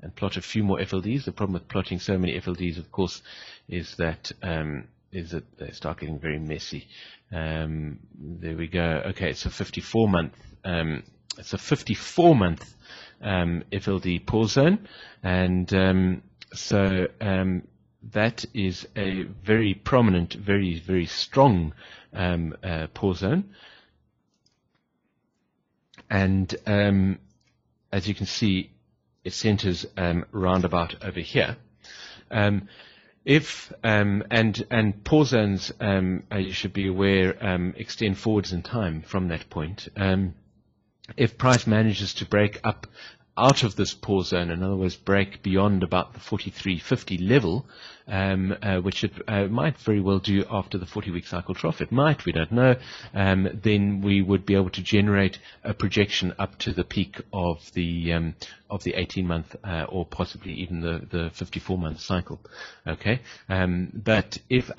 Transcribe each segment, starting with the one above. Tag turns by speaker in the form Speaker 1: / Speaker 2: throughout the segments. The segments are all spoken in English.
Speaker 1: and plot a few more FLDs. The problem with plotting so many FLDs, of course, is that they start getting very messy. There we go. Okay, it's a 54-month. It's a 54-month FLD pause zone, and so that is a very prominent, very strong pause zone. And as you can see, it centers roundabout over here. If and pause zones, you should be aware, extend forwards in time from that point. If price manages to break up out of this pause zone, in other words, break beyond about the 43.50 level, which it might very well do after the 40-week cycle trough. It might, we don't know. Then we would be able to generate a projection up to the peak of the 18-month or possibly even the 54-month cycle. Okay, but if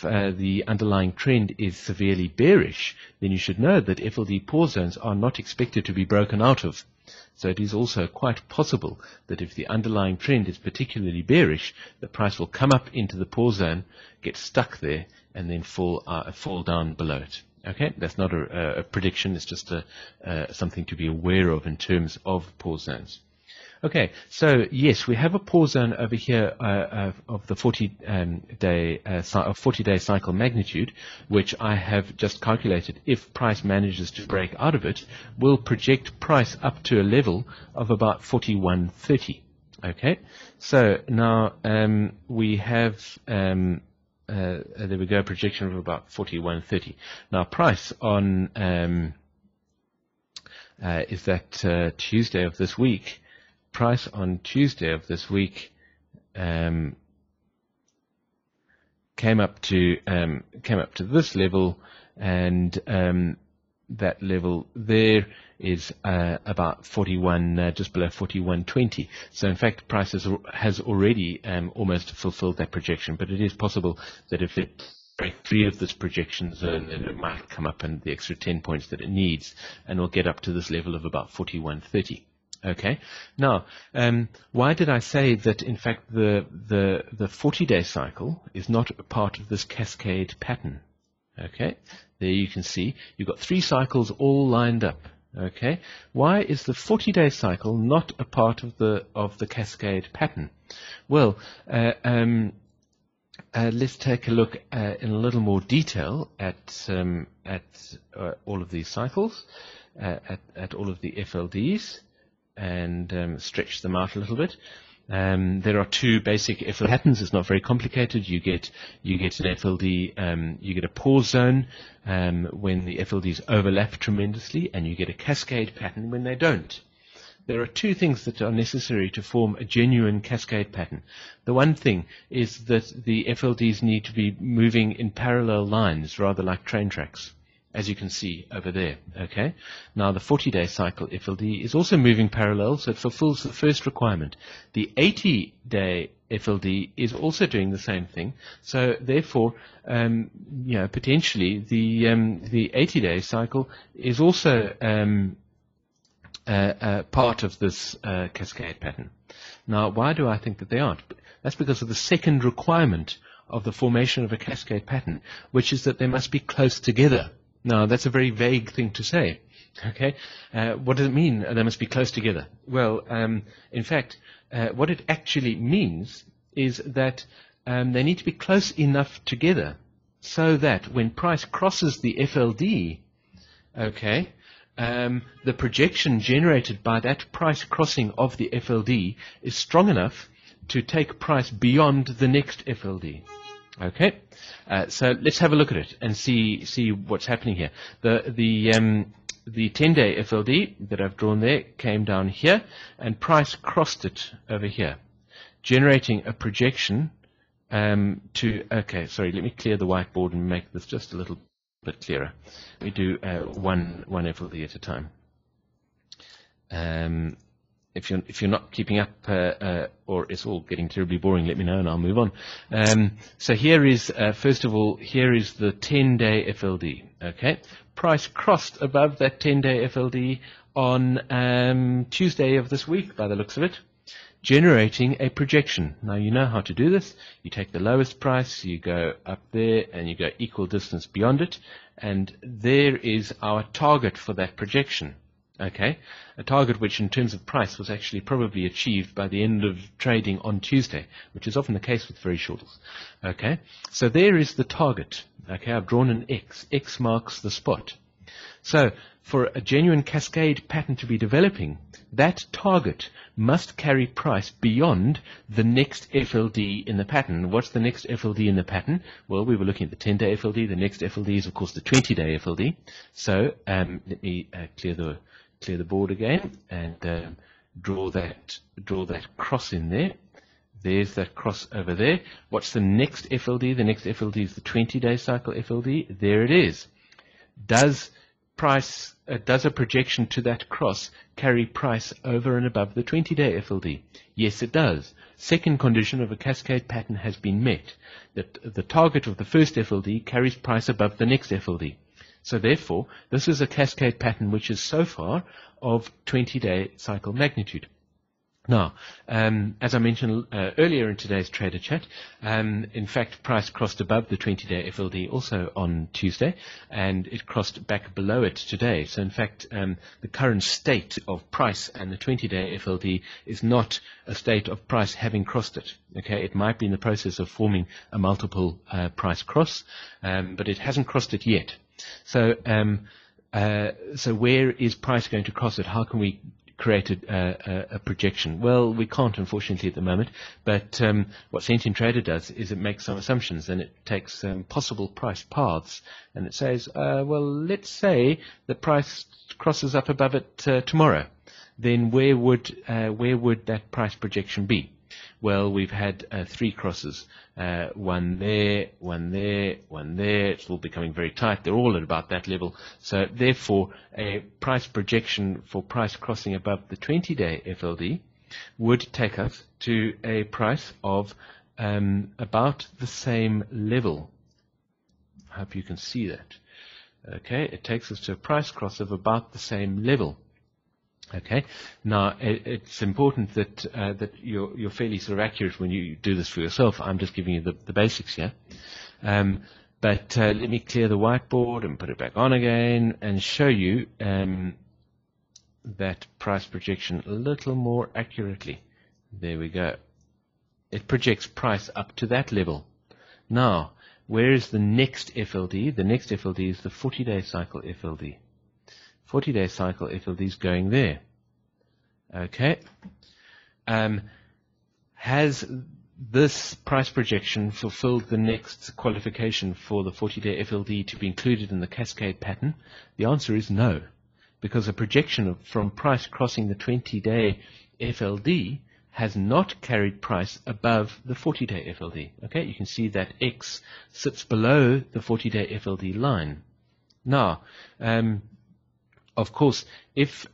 Speaker 1: the underlying trend is severely bearish, then you should know that FLD pause zones are not expected to be broken out of. So it is also quite possible that if the underlying trend is particularly bearish, the price will come up into the pause zone, get stuck there, and then fall down below it. Okay, that's not a prediction. It's just something to be aware of in terms of pause zones. Okay, so yes, we have a pause zone over here of the 40-day cycle magnitude, which I have just calculated. If price manages to break out of it, will project price up to a level of about 41.30. Okay, so now we have there we go, projection of about 41.30. Now price on is that Tuesday of this week. Price on Tuesday of this week came up to this level, and that level there is about 41, just below 41.20. So in fact, price has already almost fulfilled that projection. But it is possible that if it breaks free of this projection zone, then it might come up and the extra 10 points that it needs, and will get up to this level of about 41.30. Okay. Now, why did I say that, in fact, the 40-day cycle is not a part of this cascade pattern? Okay. There you can see you've got 3 cycles all lined up. Okay. Why is the 40-day cycle not a part of the cascade pattern? Well, let's take a look in a little more detail at all of these cycles, at all of the FLDs. And stretch them out a little bit. There are 2 basic FLD patterns. It's not very complicated. You get an FLD, you get a pause zone when the FLDs overlap tremendously, and you get a cascade pattern when they don't. There are 2 things that are necessary to form a genuine cascade pattern. The one thing is that the FLDs need to be moving in parallel lines, rather like train tracks, as you can see over there. Okay. Now the 40-day cycle FLD is also moving parallel, so it fulfills the first requirement. The 80-day FLD is also doing the same thing. So therefore, potentially the 80-day cycle is also part of this cascade pattern. Now, why do I think that they aren't? That's because of the second requirement of the formation of a cascade pattern, which is that they must be close together. Now, that's a very vague thing to say. Okay, what does it mean? They must be close together. Well, in fact, what it actually means is that they need to be close enough together so that when price crosses the FLD, okay, the projection generated by that price crossing of the FLD is strong enough to take price beyond the next FLD. Okay, so let's have a look at it and see what's happening here. The 10-day FLD that I've drawn there came down here, and price crossed it over here, generating a projection okay, sorry, let me clear the whiteboard and make this just a little bit clearer. We do one FLD at a time. If you're not keeping up, or it's all getting terribly boring, let me know and I'll move on. So here is, first of all, here is the 10-day FLD. Okay, price crossed above that 10-day FLD on Tuesday of this week, by the looks of it. generating a projection. Now you know how to do this. You take the lowest price, you go up there, and you go equal distance beyond it, and there is our target for that projection. Okay, a target which in terms of price was actually probably achieved by the end of trading on Tuesday, which is often the case with very shorts. Okay, so there is the target. Okay, I've drawn an X. X marks the spot. So for a genuine cascade pattern to be developing, that target must carry price beyond the next FLD in the pattern. What's the next FLD in the pattern? Well, we were looking at the 10-day FLD. The next FLD is, of course, the 20-day FLD. So let me clear the board again and draw that cross in there. There's that cross over there. What's the next FLD? The next FLD is the 20-day cycle FLD. There it is. Does a projection to that cross carry price over and above the 20-day FLD? Yes, it does. Second condition of a cascade pattern has been met, that the target of the first FLD carries price above the next FLD. So therefore, this is a cascade pattern which is so far of 20-day cycle magnitude. Now, as I mentioned earlier in today's trader chat, in fact, price crossed above the 20-day FLD also on Tuesday, and it crossed back below it today. So in fact, the current state of price and the 20-day FLD is not a state of price having crossed it. Okay, it might be in the process of forming a multiple price cross, but it hasn't crossed it yet. So, so where is price going to cross it? How can we create a projection? Well, we can't, unfortunately, at the moment, but what Sentient Trader does is it makes some assumptions, and it takes possible price paths, and it says, well, let's say the price crosses up above it tomorrow. Then where would that price projection be? Well, we've had 3 crosses, one there, one there, one there. It's all becoming very tight. They're all at about that level. So therefore, a price projection for price crossing above the 20-day FLD would take us to a price of about the same level. I hope you can see that. Okay, it takes us to a price cross of about the same level. Okay. Now, it's important that that you're fairly sort of accurate when you do this for yourself. I'm just giving you the basics here. But let me clear the whiteboard and put it back on again and show you that price projection a little more accurately. There we go. It projects price up to that level. Now, where is the next FLD? The next FLD is the 40-day cycle FLD. 40-day cycle FLD is going there. Okay. Has this price projection fulfilled the next qualification for the 40-day FLD to be included in the cascade pattern? The answer is no, because a projection from price crossing the 20-day FLD has not carried price above the 40-day FLD. Okay, you can see that X sits below the 40-day FLD line. Now, of course, if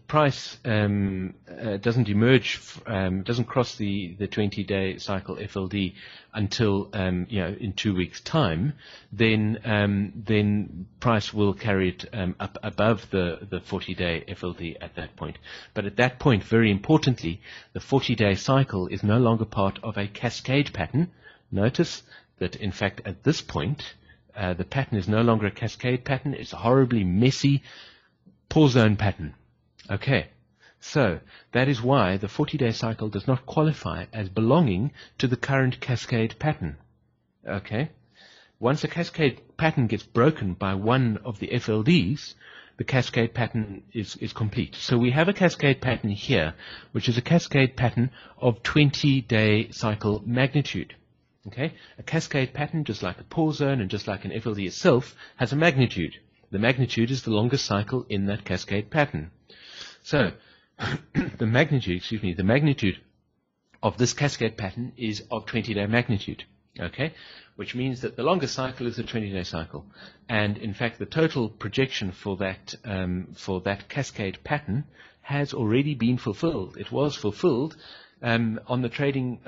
Speaker 1: price doesn't emerge, doesn't cross the 20-day cycle FLD until in 2 weeks' time, then price will carry it up above the 40-day FLD at that point. But at that point, very importantly, the 40-day cycle is no longer part of a cascade pattern. Notice that, in fact, at this point, the pattern is no longer a cascade pattern. It's a horribly messy pull zone pattern. Okay, so that is why the 40-day cycle does not qualify as belonging to the current cascade pattern. Okay, once a cascade pattern gets broken by one of the FLDs, the cascade pattern is complete. So we have a cascade pattern here, which is a cascade pattern of 20-day cycle magnitude. Okay, a cascade pattern, just like a pull zone and just like an FLD itself, has a magnitude. The magnitude is the longest cycle in that cascade pattern. So, the magnitude of this cascade pattern is of 20-day magnitude. Okay, which means that the longest cycle is the 20-day cycle, and in fact, the total projection for that cascade pattern has already been fulfilled. It was fulfilled on the trading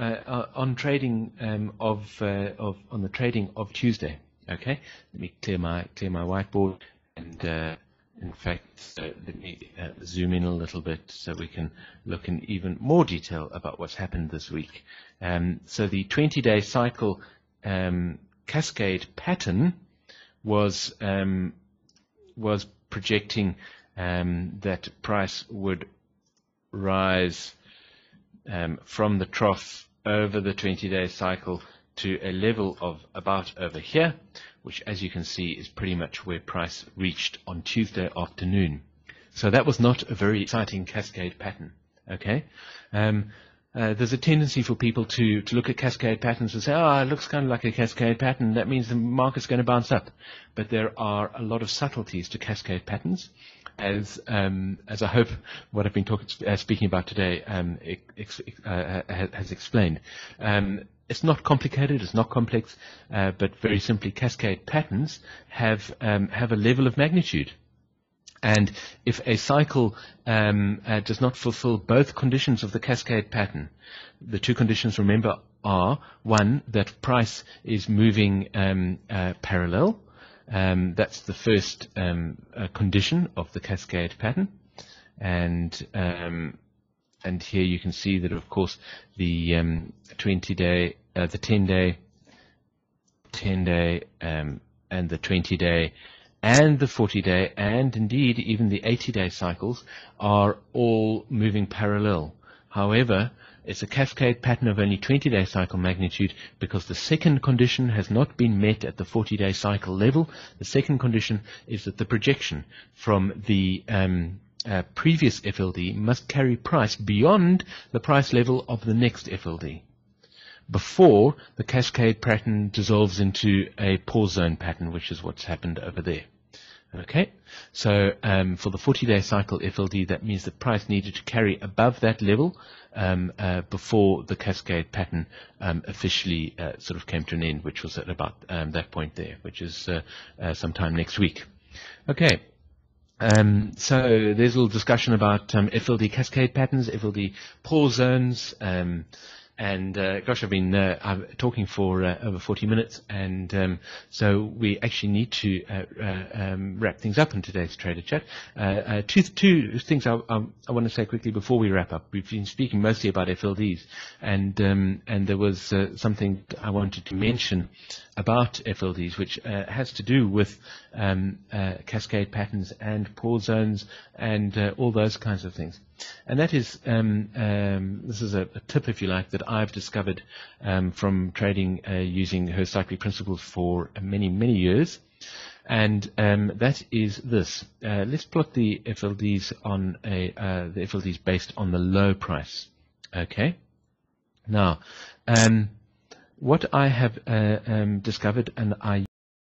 Speaker 1: of Tuesday. Okay, let me clear my whiteboard In fact, let me zoom in a little bit so we can look in even more detail about what's happened this week. So the 20-day cycle cascade pattern was projecting that price would rise from the trough over the 20-day cycle to a level of about over here, which, as you can see, is pretty much where price reached on Tuesday afternoon. So that was not a very exciting cascade pattern. Okay, there's a tendency for people to look at cascade patterns and say, oh, it looks kind of like a cascade pattern. That means the market's going to bounce up. But there are a lot of subtleties to cascade patterns, as I hope what I've been speaking about today has explained. It's not complicated, it's not complex, but very simply, cascade patterns have a level of magnitude. And if a cycle does not fulfill both conditions of the cascade pattern, the two conditions, remember, are, one, that price is moving parallel. That's the first condition of the cascade pattern. And here you can see that, of course, the 20-day, the 10-day, and the 20-day, and the 40-day, and indeed even the 80-day cycles are all moving parallel. However, it's a cascade pattern of only 20-day cycle magnitude because the second condition has not been met at the 40-day cycle level. The second condition is that the projection from the previous FLD must carry price beyond the price level of the next FLD before the cascade pattern dissolves into a pause zone pattern, which is what's happened over there. Okay, so for the 40-day cycle FLD, that means that price needed to carry above that level before the cascade pattern officially sort of came to an end, which was at about that point there, which is sometime next week. Okay. So there's a little discussion about FLD cascade patterns, FLD pause zones, and gosh, I've been talking for over 40 minutes, and so we actually need to wrap things up in today's Trader Chat. Two things I want to say quickly before we wrap up. We've been speaking mostly about FLDs, and there was something I wanted to mention about FLDs, which has to do with cascade patterns and pause zones and all those kinds of things. And that is, this is a tip, if you like, that I've discovered from trading using Hurst cyclic principles for many, many years. And that is this. Let's plot the FLDs on the FLDs based on the low price. Okay. Now, what I have discovered, and I